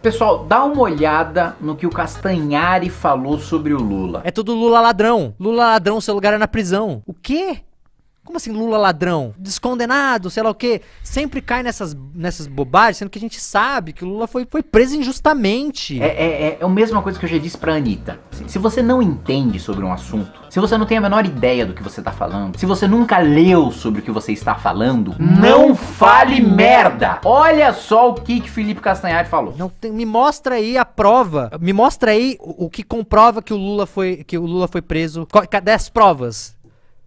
Pessoal, dá uma olhada no que o Castanhari falou sobre o Lula. É tudo Lula ladrão. Lula ladrão, seu lugar é na prisão. O quê? Como assim Lula ladrão? Descondenado, sei lá o quê. Sempre cai nessas bobagens, sendo que a gente sabe que o Lula foi preso injustamente. É a mesma coisa que eu já disse pra Anitta. Se você não entende sobre um assunto, se você não tem a menor ideia do que você tá falando, se você nunca leu sobre o que você está falando, não fale merda! Olha só o que Felipe Castanhari falou. Me mostra aí a prova. Me mostra aí o que comprova que o Lula foi preso. Cadê as provas?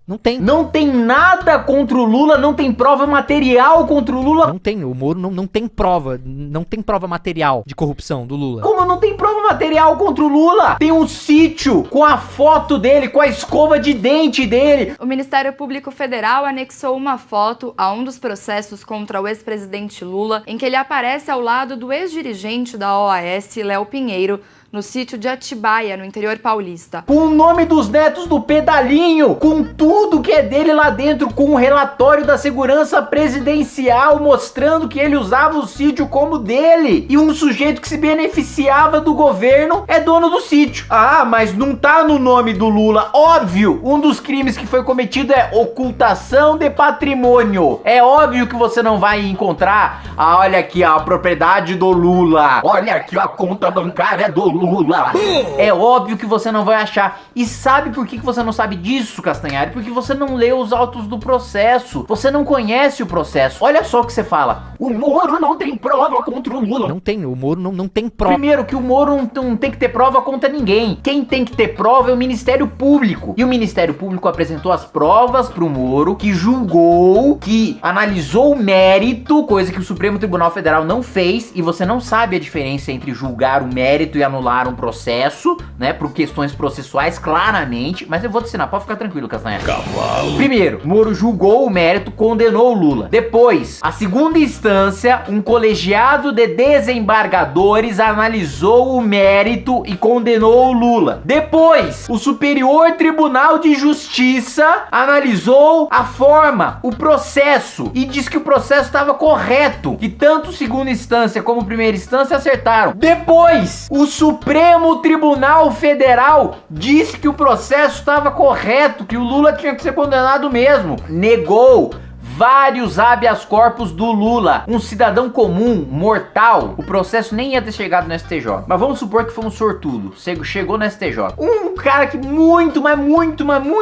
Não tem. Não tem nada contra o Lula, não tem prova material contra o Lula. Não tem, o Moro não tem prova, não tem prova material de corrupção do Lula. Como não tem prova material contra o Lula? Tem um sítio com a foto dele, com a escova de dente dele. O Ministério Público Federal anexou uma foto a um dos processos contra o ex-presidente Lula, em que ele aparece ao lado do ex-dirigente da OAS, Léo Pinheiro, no sítio de Atibaia, no interior paulista. Com o nome dos netos do Pedalinho, com tudo que é dele lá dentro, com o relatório da segurança presidencial mostrando que ele usava o sítio como dele. E um sujeito que se beneficiava do governo é dono do sítio. Ah, mas não tá no nome do Lula. Óbvio, um dos crimes que foi cometido é ocultação de patrimônio. É óbvio que você não vai encontrar, olha aqui a propriedade do Lula. Olha aqui a conta bancária do Lula. É óbvio que você não vai achar. E sabe por que você não sabe disso, Castanhari? Porque você não leu os autos do processo. Você não conhece o processo. Olha só o que você fala. O Moro não tem prova contra o Lula. Não tem, o Moro não tem prova. Primeiro que o Moro não tem que ter prova contra ninguém. Quem tem que ter prova é o Ministério Público. E o Ministério Público apresentou as provas pro Moro, que julgou, que analisou o mérito, coisa que o Supremo Tribunal Federal não fez. E você não sabe a diferença entre julgar o mérito e anular um processo, né, por questões processuais, claramente, mas eu vou te ensinar, pode ficar tranquilo, Castanhari. Primeiro, Moro julgou o mérito, condenou o Lula. Depois, a segunda instância, um colegiado de desembargadores analisou o mérito e condenou o Lula. Depois, o Superior Tribunal de Justiça analisou a forma, o processo, e disse que o processo estava correto, que tanto segunda instância como primeira instância acertaram. Depois, o Supremo Tribunal Federal disse que o processo estava correto, que o Lula tinha que ser condenado mesmo. Negou vários habeas corpus do Lula. Um cidadão comum, mortal, o processo nem ia ter chegado no STJ. Mas vamos supor que foi um sortudo, chegou no STJ. Um cara que muito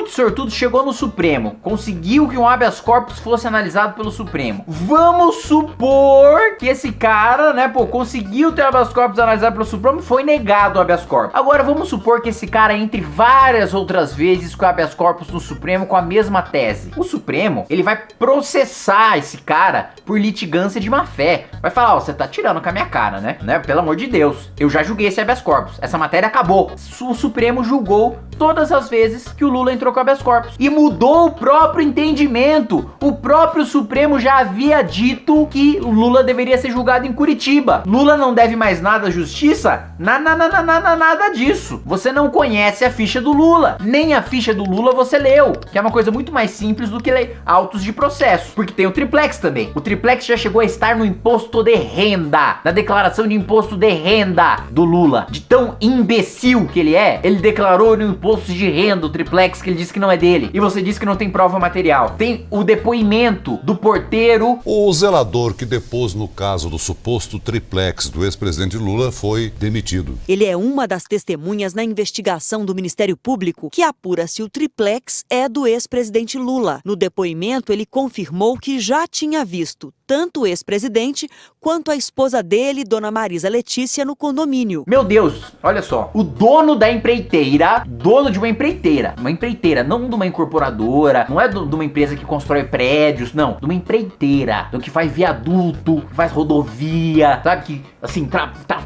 sortudo chegou no Supremo, conseguiu que um habeas corpus fosse analisado pelo Supremo. Vamos supor que esse cara, né, conseguiu ter habeas corpus analisado pelo Supremo e foi negado o habeas corpus. Agora vamos supor que esse cara entre várias outras vezes com o habeas corpus no Supremo com a mesma tese. O Supremo, ele vai processar esse cara por litigância de má fé. Vai falar, você tá tirando com a minha cara, né? Pelo amor de Deus, eu já julguei esse habeas corpus, essa matéria acabou. O Supremo julgou todas as vezes que o Lula entrou com habeas corpus e mudou o próprio entendimento. O próprio Supremo já havia dito que o Lula deveria ser julgado em Curitiba. Lula não deve mais nada à justiça? Nada disso. Você não conhece a ficha do Lula, nem a ficha do Lula você leu, que é uma coisa muito mais simples do que ler autos de processo. Porque tem o triplex também. O triplex já chegou a estar no imposto de renda, na declaração de imposto de renda do Lula. De tão imbecil que ele é, ele declarou no imposto de renda o triplex que ele disse que não é dele. E você disse que não tem prova material. Tem o depoimento do porteiro. O zelador que depôs no caso do suposto triplex do ex-presidente Lula foi demitido. Ele é uma das testemunhas na investigação do Ministério Público que apura se o triplex é do ex-presidente Lula. No depoimento, ele confirmou que já tinha visto tanto o ex-presidente quanto a esposa dele, Dona Marisa Letícia, no condomínio. Meu Deus, olha só, o dono da empreiteira, dono de uma empreiteira, não de uma incorporadora, não é de uma empresa que constrói prédios, não, de uma empreiteira, do que faz viaduto, que faz rodovia, sabe, que, assim,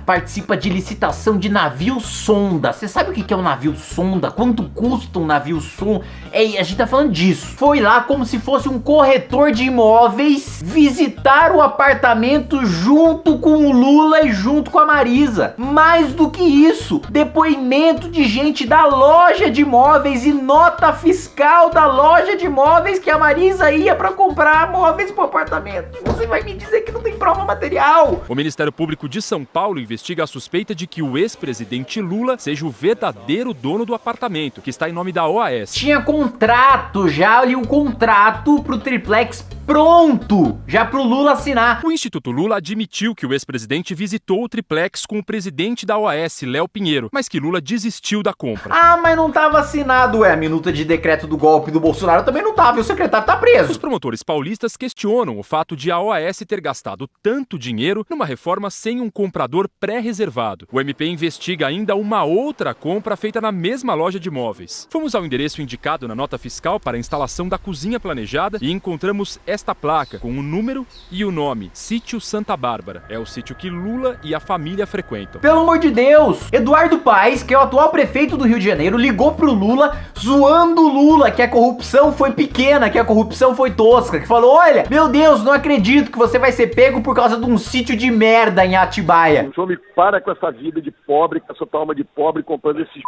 participa de licitação de navio sonda. Você sabe o que é um navio sonda? Quanto custa um navio sonda? A gente tá falando disso. Foi lá como se fosse um corretor de imóveis visitar visitar o apartamento junto com o Lula e junto com a Marisa. Mais do que isso, depoimento de gente da loja de imóveis e nota fiscal da loja de imóveis que a Marisa ia para comprar móveis pro apartamento. Você vai me dizer que não tem prova material? O Ministério Público de São Paulo investiga a suspeita de que o ex-presidente Lula seja o verdadeiro dono do apartamento, que está em nome da OAS. Tinha contrato, já ali um contrato pro triplex pronto, já pro Lula assinar. O Instituto Lula admitiu que o ex-presidente visitou o triplex com o presidente da OAS, Léo Pinheiro, mas que Lula desistiu da compra. Ah, mas não tava assinado, a minuta de decreto do golpe do Bolsonaro também não tava, e o secretário tá Os preso. promotores paulistas questionam o fato de a OAS ter gastado tanto dinheiro numa reforma sem um comprador pré-reservado. O MP investiga ainda uma outra compra feita na mesma loja de imóveis. Fomos ao endereço indicado na nota fiscal para a instalação da cozinha planejada e encontramos esta placa com o número e o nome, Sítio Santa Bárbara. É o sítio que Lula e a família frequentam. Pelo amor de Deus, Eduardo Paes, que é o atual prefeito do Rio de Janeiro, ligou pro Lula, zoando o Lula, que a corrupção foi pequena, que a corrupção foi tosca, que falou, olha, meu Deus, não acredito que você vai ser pego por causa de um sítio de merda em Atibaia. O senhor me para com essa vida de pobre, com essa tua alma de pobre, comprando esses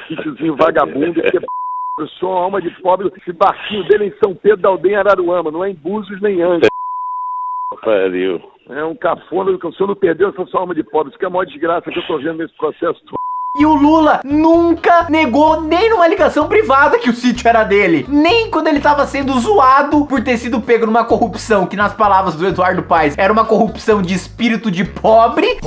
sítiozinho vagabundo, porque eu sou uma alma de pobre, esse barquinho dele em São Pedro da Aldeia, Araruama, não é em Búzios nem Angra. Pariu. É um cafona, que o senhor não perdeu essa sua alma de pobre, isso que é a maior desgraça que eu tô vendo nesse processo todo. E o Lula nunca negou nem numa ligação privada que o sítio era dele. Nem quando ele tava sendo zoado por ter sido pego numa corrupção, que nas palavras do Eduardo Paes era uma corrupção de espírito de pobre.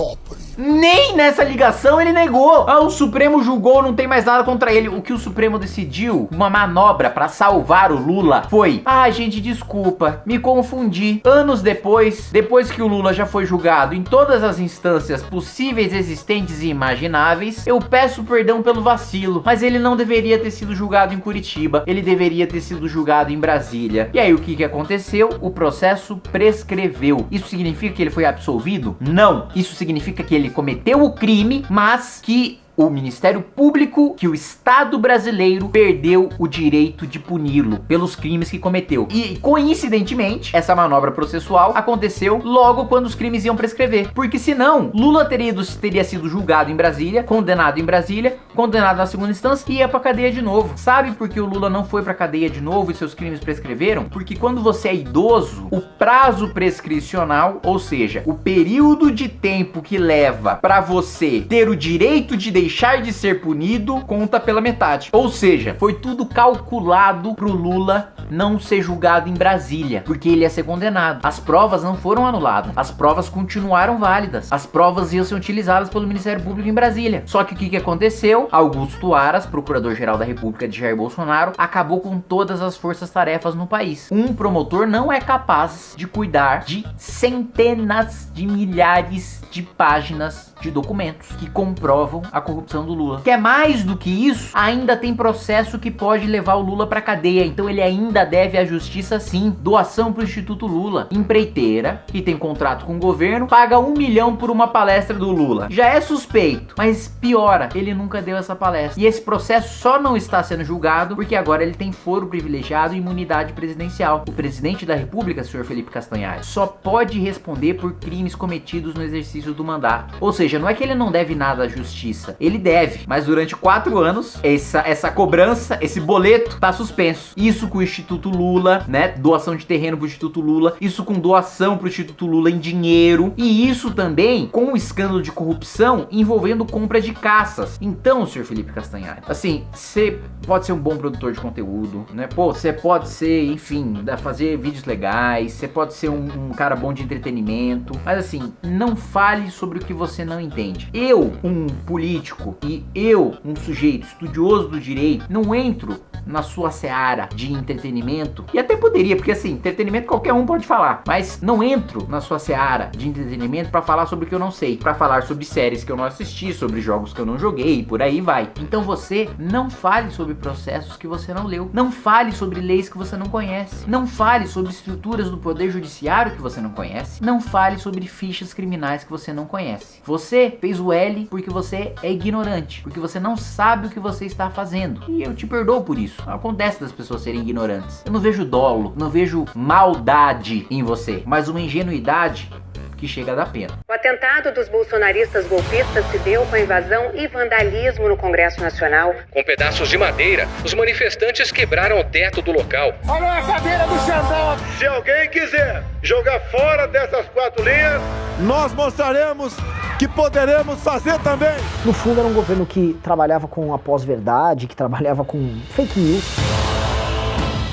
Nem nessa ligação ele negou. Ah, o Supremo julgou, não tem mais nada contra ele. O que o Supremo decidiu, uma manobra pra salvar o Lula, foi: ah, gente, desculpa, me confundi. Anos depois que o Lula já foi julgado em todas as instâncias possíveis, existentes e imagináveis, eu peço perdão pelo vacilo, mas ele não deveria ter sido julgado em Curitiba, ele deveria ter sido julgado em Brasília. E aí o que aconteceu? O processo prescreveu. Isso significa que ele foi absolvido? Não. Isso significa que ele cometeu o crime, mas que o Ministério Público, que o Estado brasileiro perdeu o direito de puni-lo pelos crimes que cometeu. E, coincidentemente, essa manobra processual aconteceu logo quando os crimes iam prescrever. Porque senão, Lula teria sido julgado em Brasília, condenado na segunda instância e ia pra cadeia de novo. Sabe por que o Lula não foi pra cadeia de novo e seus crimes prescreveram? Porque quando você é idoso, o prazo prescricional, ou seja, o período de tempo que leva pra você ter o direito de deixar de ser punido, conta pela metade. Ou seja, foi tudo calculado pro Lula não ser julgado em Brasília, porque ele ia ser condenado. As provas não foram anuladas, as provas continuaram válidas, as provas iam ser utilizadas pelo Ministério Público em Brasília. Só que o que aconteceu? Augusto Aras, Procurador-Geral da República de Jair Bolsonaro, acabou com todas as forças-tarefas no país. Um promotor não é capaz de cuidar de centenas de milhares de páginas de documentos que comprovam a corrupção do Lula. Que é mais do que isso, ainda tem processo que pode levar o Lula pra cadeia, então ele ainda deve à justiça sim. Doação pro Instituto Lula. Empreiteira, que tem contrato com o governo, paga 1 milhão por uma palestra do Lula. Já é suspeito, mas piora, ele nunca deu essa palestra. E esse processo só não está sendo julgado porque agora ele tem foro privilegiado e imunidade presidencial. O presidente da República, senhor Felipe Castanhari, só pode responder por crimes cometidos no exercício do mandato. Ou seja, não é que ele não deve nada à justiça, ele deve, mas durante 4 anos essa cobrança, esse boleto tá suspenso. Isso com o Instituto Lula, né, doação de terreno pro Instituto Lula, isso com doação pro Instituto Lula em dinheiro, e isso também com o escândalo de corrupção envolvendo compra de caças. Então, senhor Felipe Castanhari, assim, você pode ser um bom produtor de conteúdo, né, pô, você pode ser, enfim, fazer vídeos legais, você pode ser um cara bom de entretenimento, mas assim, não fale sobre o que você não entende. Eu, um político, e eu, um sujeito estudioso do direito, não entro na sua seara de entretenimento, e até poderia, porque assim, entretenimento qualquer um pode falar, mas não entro na sua seara de entretenimento pra falar sobre o que eu não sei, pra falar sobre séries que eu não assisti, sobre jogos que eu não joguei, e por aí vai. Então você não fale sobre processos que você não leu, não fale sobre leis que você não conhece, não fale sobre estruturas do poder judiciário que você não conhece, não fale sobre fichas criminais que você não conhece. Você fez o L porque você é ignorante, porque você não sabe o que você está fazendo, e eu te perdoo por isso. isso. Acontece das pessoas serem ignorantes. Eu não vejo dolo, não vejo maldade em você, mas uma ingenuidade que chega a dar pena. O atentado dos bolsonaristas golpistas se deu com a invasão e vandalismo no Congresso Nacional. Com pedaços de madeira, os manifestantes quebraram o teto do local. Olha a cadeira do Xandão! Se alguém quiser jogar fora dessas 4 linhas, nós mostraremos que poderemos fazer também. No fundo era um governo que trabalhava com a pós-verdade, que trabalhava com fake news.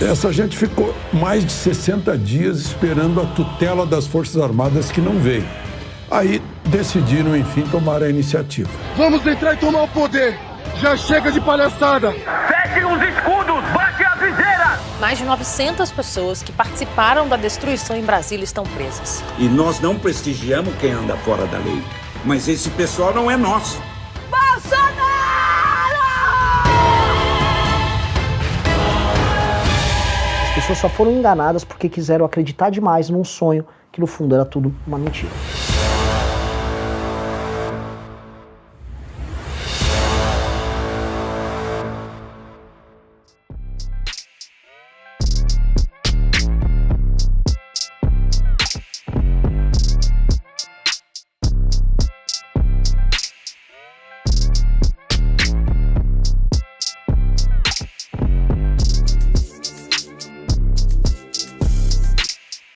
Essa gente ficou mais de 60 dias esperando a tutela das Forças Armadas que não veio. Aí decidiram, enfim, tomar a iniciativa. Vamos entrar e tomar o poder. Já chega de palhaçada. Fechem os escudos, baixe a viseira. Mais de 900 pessoas que participaram da destruição em Brasília estão presas. E nós não prestigiamos quem anda fora da lei. Mas esse pessoal não é nosso. Bolsonaro! As pessoas só foram enganadas porque quiseram acreditar demais num sonho que no fundo era tudo uma mentira.